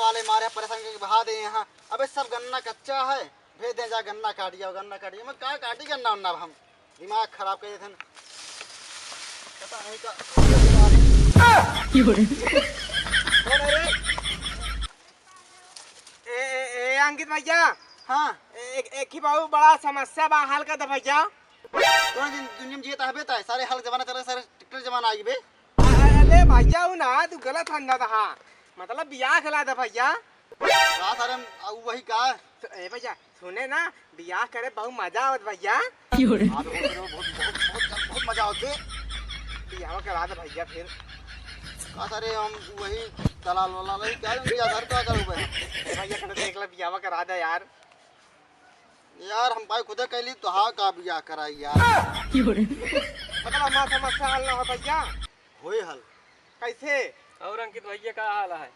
वाले मारे परेशान करके बहा दे यहाँ। अबे सब गन्ना कच्चा है, भेज दे जा गन्ना काटिया गन्ना काटिया। मैं कहाँ काटी गन्ना उन्ना हम दिमाग खराब कर देते पता नहीं का। अंकित भैया हाँ एक ही बहुत बड़ा समस्या बा हल कर दे भैया। कौन दुनिया में जीता है बेटा, सारे हल जमाना चल रहा, सारे ट्रैक्टर जमाना आई बे। अरे भैया वो ना तू गलत समझा था, मतलब बियाह खिला दे भैया। कहा सारे वही का ए भैया सुने ना, बियाह करे बहुत मजा आवत भैया। बहुत मजा होते बियाह करा दे भैया। फिर कहा सारे हम वही दलाल वाला नहीं क्या आधार का कर हुए भैया कल देख ले बियाह करा दे यार। यार हम भाई खुदा कहली तो हाँ का बियाह कराई यार। मतलब हमारा समस्या हल ना हो भैया। होए हल कैसे? और अंकित भैया का हाल है?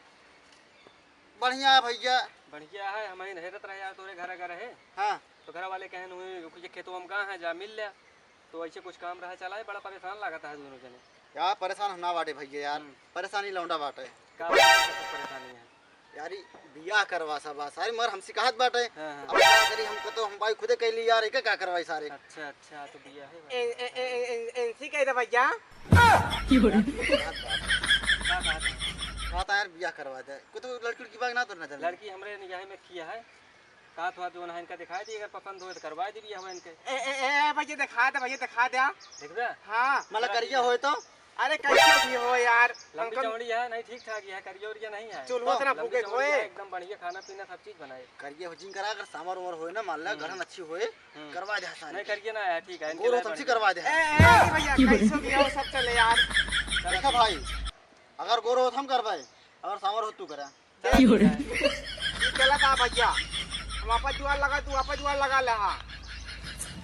बढ़िया है भैया। बढ़िया है, हमारी नहरत रहे यार तोरे घर घर है। हाँ तो घर वाले कहन हुए खेतों हम कहाँ है जा मिल लिया, तो ऐसे कुछ काम रहा चला है, बड़ा परेशान लगता है दोनों जने। यार परेशान होना बाटे भैया यार, परेशानी लौंडा बाटे का परेशानी है यारी बियाह करवा सब सारी मगर हमसे कहत बाटे। हाँ, हाँ। अब क्या करी हमको तो हम भाई खुदे कहली यार एक क्या करवाई सारे। अच्छा अच्छा तो बिया है एनसी कह दे भैया। कहता यार बियाह करवा दे को तो लड़की की बात ना तो नजर लड़की हमरे निगाह में किया है, कहा तो जो इनका दिखाई दी, अगर पसंद हो तो करवा दी बिया हुआ इनके। भैया दिखा दे भैया दिखा दे। देख रहा हाँ मतलब करिया होए तो अरे कैसे भी हो यार। लंबी चौड़ी है, नहीं ठीक ठाक है, करिया उरिया नहीं है, चुलवा तरह लंबी भूखे चौड़ी होए है, एकदम बढ़िया खाना पीना सब चीज बनाए। करिया हो जिन करा अगर सामर उमर होए ना मान ला घर अच्छी होए करवा दे सारे। नहीं करिए ना है ठीक है, इनके गोरो लिए सबसे बढ़िया। करवा दे। भैया कैसे भी हो सब चले यार। देखा भाई अगर गोरो हो तो हम करवाए, अगर सामर हो तू करा। चला था भैया हम आपा जुआर लगा, तू आपा जुआर लगा ले। हाँ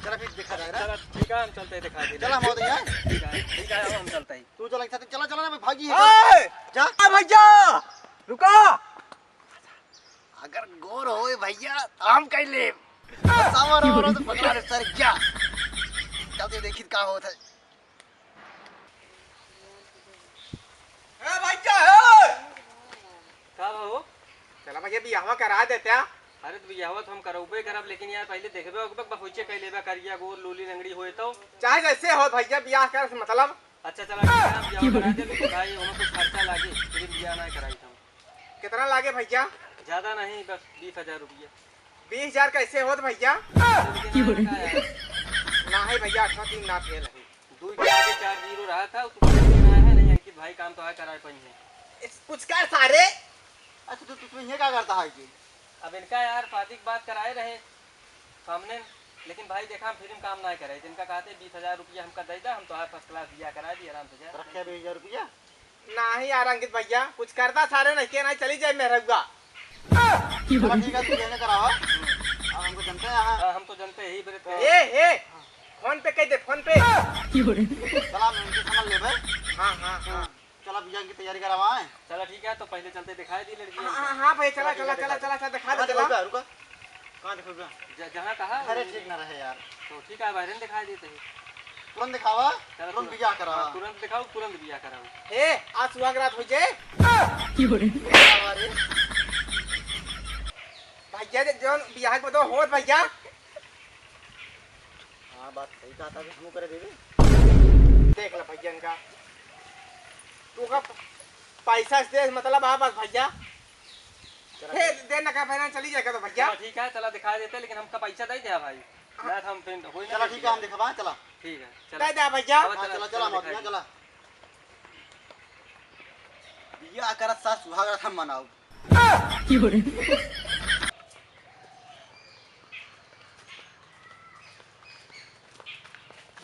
चला फिर दिखा जाएगा। चलो ठीक है हम चलते दिखा दे। चला मौत यार ठीक है अब हम चलते ही। तू चला चला चला ना भागी है जा। भैया रुको। अगर गोर होए भैया हम कह ले सामर हो तो पकड़ा रे सर क्या चलते देखी का होता है। भैया का हो? चला भैया बियाह करा देते। अरे तो बियाह तो हम करबे करब, लेकिन यार पहले देखबे ओकबे बहुचे कह लेबे करिया गोर लूली लंगड़ी होए तो चाहे जैसे हो भैया बियाह कर मतलब। अच्छा चला ठीक है हम बियाह करा दे, लेकिन भाई ओमे कुछ खर्चा लागे, फिर बियाह ना कराई हम। कितना लागे भैया? ज्यादा नहीं, बस 20,000 रुपया। 20,000 कैसे होत भैया? ना है भैया 8 दिन ना फेल है। 2 के आगे 4 जीरो रहा था, उसको है नहीं है कि भाई काम तो है कराए पई है। कुछ कर सारे। अच्छा तो तू ये क्या करता है कि अब इनका यार फातिक बात कराए रहे सामने, लेकिन भाई देखा हम फिर काम ना करे, जिनका कहते 20,000 रुपया हमका दे दा, हम तो फर्स्ट क्लास बियाह करा दी आराम से। रखे 20,000 रुपया नहीं यार अंकित भैया कुछ करता सारे नहीं के नहीं चली जाए मैं रहूंगा। ठीक है तू लेने करावा हमको जनता है यहाँ। हम तो जनते ही बरे ए फोन पे कह दे फोन पे। चला मैं उनसे समझ ले भाई। हाँ हाँ हाँ चला बियाह की तैयारी करावा है। चला ठीक है, तो पहले चलते दिखाई दी लड़की। हाँ भाई चला चला चला चला चला दिखा दे। रुका रुका कहाँ दिखोगा जहाँ कहा अरे ठीक ना रहे यार तो ठीक है, बाहर दिखाई देते हैं। तुरंत दिखावा तुरंत बियाह करावा। तुरंत दिखाओ, तुरंत बियाह कराओ। आज सुहागरात हो जाए भैया जोन बियाह को तो होत भैया। हाँ बात सही कहा था हम करे दे देख लो भैया इनका तू का पैसा दे मतलब आ बस भैया दे ना का फाइनेंस चली जाएगा तो भैया। ठीक है चला दिखा देते, लेकिन हमका पैसा दे दे भाई ना हम फिर हो ही। चला ठीक है हम दिखवा चला ठीक है दे दे भैया। चला चला मत चला बियाह करत साथ सुहागरात हम मनाओ।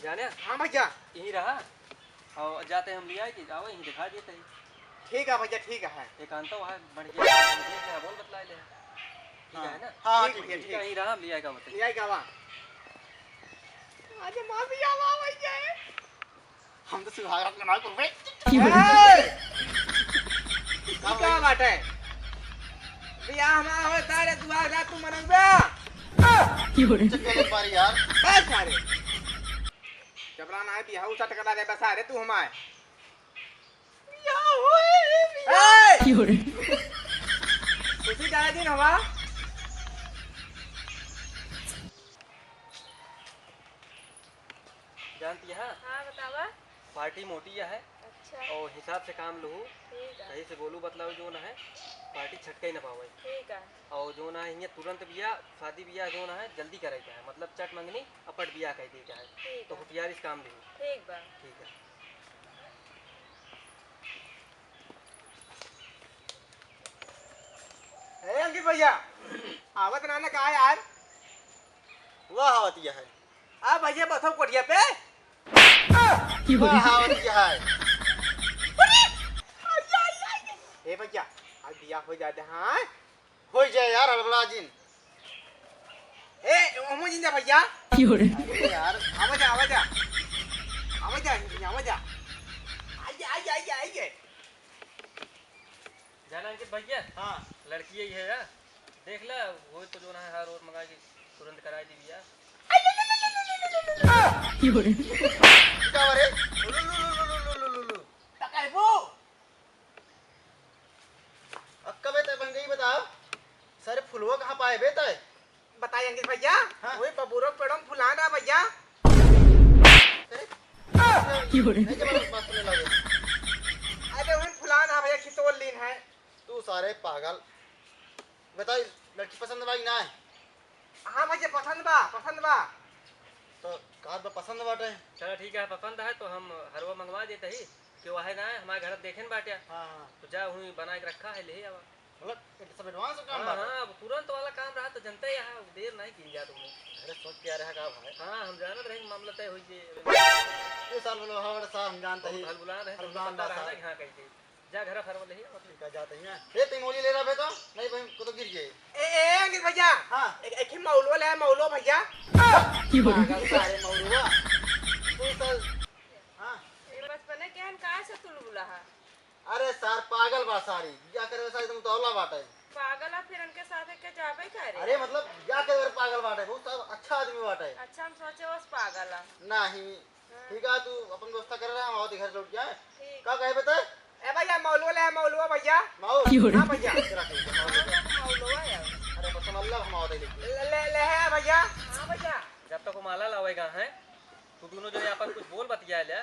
जाने हाँ भैया यहीं रहा और जाते हम लिया कि जाओ यहीं दिखा देते हैं। ठीक है भैया ठीक है। एकांत है बढ़िया बोल बतला ले ठीक है ना। हाँ ठीक है ठीक है यहीं रहा लिया का मतलब यही का वाह आज मां भी आवा भैया हम तो सुहागरात मनाओ करबे। क्या बात है बियाह हमारा हो सारे दुआ रात तू मनबे चल बारी यार बस सारे जबरा ना है बियाह उसा टकरा दे बस सारे तू हमारे बियाह होए दिन हवा जानती है हाँ बतावा। पार्टी मोटी है अच्छा और हिसाब से काम लूँ ठीक है सही से बोलू बतलाओ जो ना है पार्टी छटके ही ना पावे ठीक है और जो ना है तुरंत बिया शादी बिया जो ना है जल्दी करे का है मतलब चट मंगनी अपट बिया कह दी का है ठीक तो है होशियार इस काम ली ठीक बा। ठीक है अंकित भैया आवत नाना कहा यार वह हावतिया है, आ भैया बसो कोठिया पे वह हावतिया है। ए भैया आज बिया हो जाते हाँ हो जाए यार हड़बड़ा जिन। ए ओमो जिंदा भैया अरे यार आवाज आवाज आवाज आवाज आइए आइए आइए आइए जाना अंकित भैया हाँ लड़की यही है यार देख ला वो तो जो ना है हर रोज मंगा के तुरंत कराई दी बिया क्या रे लुलुलुलुलुलुलुलुलु। तकाइबो अक्का बेटा बन गई बताओ सारे फुलवा कहाँ पाए बेटा? बताइए अंकित भैया हाँ? वही बबूरो पेड़ों फुलाना भैया नहीं जब बात सुनने लगे अरे वही फुलाना भैया खितोल लीन है तू सारे पागल बता लड़की पसंद बा कि ना है? हाँ भैया पसंद बा तो कार बा पसंद बाटे। चलो ठीक है पसंद है तो हम हरवा मंगवा देते ही कि वह है ना हमारे घर देखे न बाटे हाँ हाँ तो जा हुई बना के रखा है ले ही आवा मतलब ये सब एडवांस काम हाँ बाटे। हाँ अब तुरंत वाला काम रहा तो जनता ही है देर नहीं की जा तुमने अरे सोच क्या रहा का भाई हाँ हम जानत रहे मामला तय हुई ये साल बोलो हाँ बड़ा साहब हम जानते ही हल बुला रहे हल बुला रहा रहा कि हाँ कही जा घर फरवा ले ही आवा ठीक है जाते ही हैं ये तिमोली ले रहा बेटा नहीं भाई को तो गिर गए। ए अंकित भैया हाँ एक ही मौलो ले मौलो भैया पागल सारे मौलुआ तू तो हाँ ये बचपने के हन कहाँ से तुल बुला है अरे सार पागल बा सारी क्या करे सारी तुम तौला बाटे। पागल है फिर उनके साथ के जाबे करे। अरे मतलब क्या करे पागल बाटे बहुत सब अच्छा आदमी बाटे। अच्छा हम सोचे बस पागल है। नहीं ठीक है तू अपन व्यवस्था कर रहा है हम आओ घर लौट जाए ठीक क्या कहे बेटा ए भैया मौलो भैया माओ हाँ भैया तेरा ठीक है माओ मौलवा है। अरे बस अल्लाह हम आओ दे ले है भैया हाँ भैया जब तक वो माला लावेगा है तू दोनों जो अपन कुछ बोल बतिया ले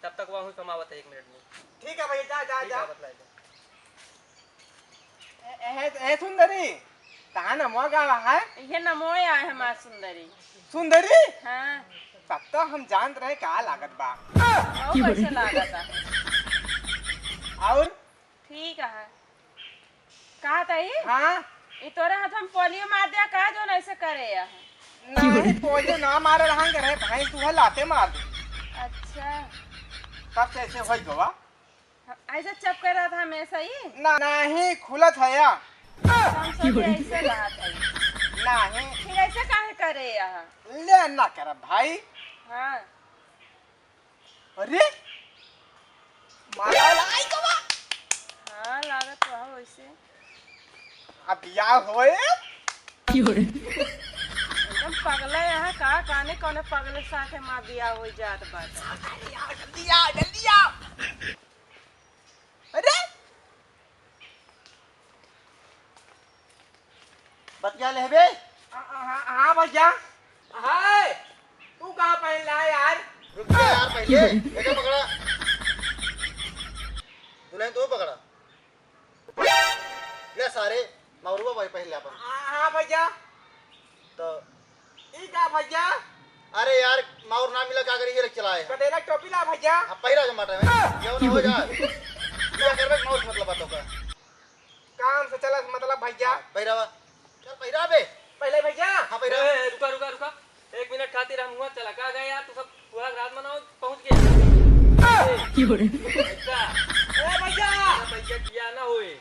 तब तक वहाँ समावत है 1 मिनट में ठीक है भैया जा ठीक जा है बतला ए सुंदरी कहाँ न मोगा है ये नमोए आए हमारी सुंदरी। सुंदरी हाँ तब तो हम जान रहे का लागत बा बहुत कैसे लागत है। और ठीक है कहा तई हाँ ये तोरे हाथ में पोलियो मार दिया कहा जो ऐसे करे है। नहीं पोजे ना मारे रहेंगे रहे भाई तू लाते मार दे अच्छा तब से ऐसे हो गवा ऐसे चप कर रहा था हमेशा ही ना नहीं खुलत है या हम सोचे ऐसे रहा था नहीं फिर ऐसे काहे करे यहाँ। ले ना कर भाई हाँ अरे माला लाई गवा हाँ लागत वहाँ वैसे अब या होए एकदम पगला यहाँ का काने कौने पगले साथे माँ बिया हो जात बात। जल्दी आ अरे बतिया ले बे हाँ भैया हाय तू कहाँ पहन ला यार रुक जा यार पहले ये पकड़ा दुल्हन तो पकड़ा ले सारे मौरुआ भाई पहले अपन हाँ भैया तो ई का भैया अरे यार माउर ना मिला क्या करिए चलाए कटेला टोपी ला भैया अब पहिरा जमाटा में क्यों ना हो जाए क्या करबे माउर मतलब बातों का काम से चला मतलब भैया पहिरावा चल पहिरा बे पहले भैया हाँ पहिरा रुका रुका रुका 1 मिनट खातिर हम हुआ चला कहा गए यार तू सब पूरा रात मनाओ पहुंच गया ऐसा ए भैया पैसा किया ना होए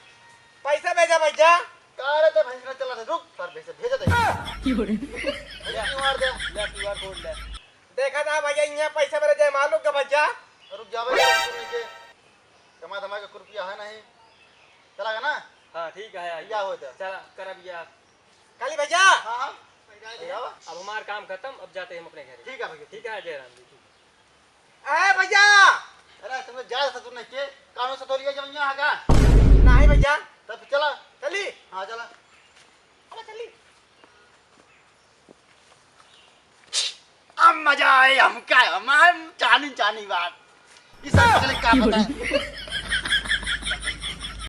पैसा भेजा भैया कार तो भैंस चला था रुक सर भेज भेज दे क्यों मार दे ले QR कोड ले देखा था भैया यहाँ पैसा मेरे जय मालूम का भैया रुक जावे नीचे कमा धमा का रुपया है नहीं चला ना हाँ ठीक है क्या होता है चला कर अब या खाली भैया हाँ हाँ पहिरावा अब हमारा काम खत्म अब जाते हैं हम अपने घर ठीक है भैया ठीक है जयराम जी ठीक ए भैया अरे तुमने जा सकते तुमने के कानून से तो लिया जब यहाँ का नहीं भैया तब चला चली हाँ चला मजा आए हमका हमार चानी चानी बात इस सब पगले का पता है